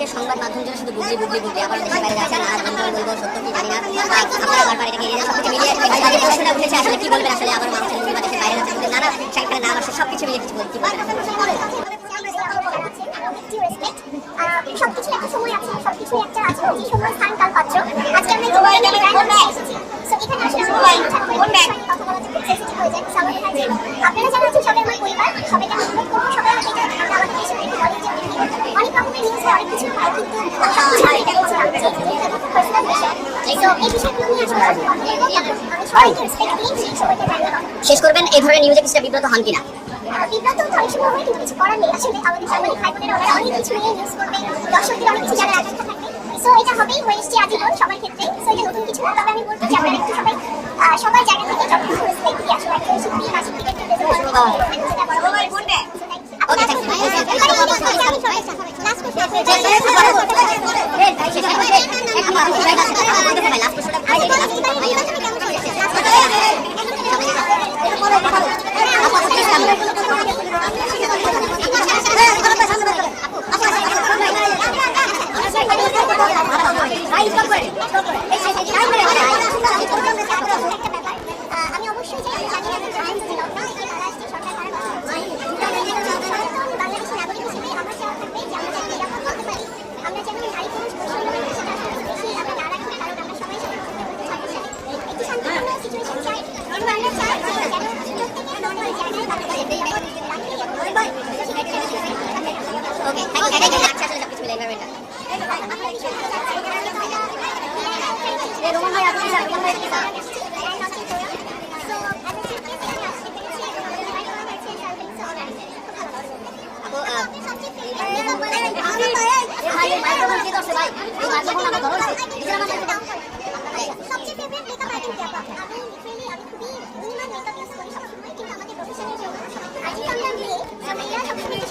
আজকে সংবাদ মাধ্যম জন্য শুধু বুঝলি আবার দেশে বাইরে যাচ্ছে না বলবো সত্য কি জানি না আপনারা বারবার এটাকে সবকিছু মিলিয়ে তাদের প্রশ্নটা উঠেছে আসলে কি বলবেন আসলে আবার মানুষ মুভি বা দেশে বাইরে যাচ্ছে কিন্তু নানা শাকিব খানের নাম আসে সবকিছু মিলিয়ে কিছু বলতে পারবেন সবকিছু একটা সময় আছে, সবকিছু একটা আছে যে সময় স্থান কাল পাত্র। আজকে আমরা এখানে এসেছি, সো এখানে আসলে কথা বলাতে খুব সেন্সিটিভ হয়ে যায়। সবাই আপনারা যারা আছেন সবাই আমার পরিবার, সবাইকে আমি অনুরোধ করবো সবাই আমাদের আমাদের দেশে অনেক রকমের নিউজ হয়, অনেক কিছু হয় কিন্তু পার্সোনাল বিষয়। সো এই বিষয়গুলো নিয়ে আসলে আমি সবাইকে রেসপেক্ট দিই সেই সময়টা জানিয়ে শেষ করবেন এই ধরনের নিউজে কিছুটা বিব্রত হন কিনা? বিব্রত তো অনেক সময় হয় কিন্তু কিছু করার নেই। আসলে আমাদের সাংবাদিক ভাই বোনেরা ওরা অনেক কিছু নিয়ে নিউজ করবে, দর্শকদের অনেক কিছু জানার আকাঙ্ক্ষা থাকবে। সো এটা হবেই, হয়ে এসছে আজীবন সবার ক্ষেত্রে। সো এটা নতুন কিছু না, তবে আমি বলবো যে আপনারা একটু সবাই সবার জায়গা থেকে যথেষ্ট রেসপেক্ট দিয়ে আসলে একটা শিল্পী বা শিল্পীকে একটু প্রেজেন্ট আমি অবশ্যই চাই জানি না বাংলাদেশের নাগরিক হিসেবে আমার চাওয়া থাকবে যে আমরা যাতে এরকম করতে পারি, আমরা যেন নারী পুরুষ বেশি আমরা না রাখি, কারণ আমরা সবাই একটি শান্তিপূর্ণ সিচুয়েশন চাই। আমরা চাই যেন প্রত্যেকের নর্মাল জায়গায় সবচেয়ে ফেভারিট মেকআপ আর্টিস্ট আপা। আমি লিটারালি আমি খুবই মিনিমাল মেকআপ ইউজ করি সবসময়, কিন্তু আমাদের প্রফেশনের জন্য আজকে আমরা মেয়ে সবসময়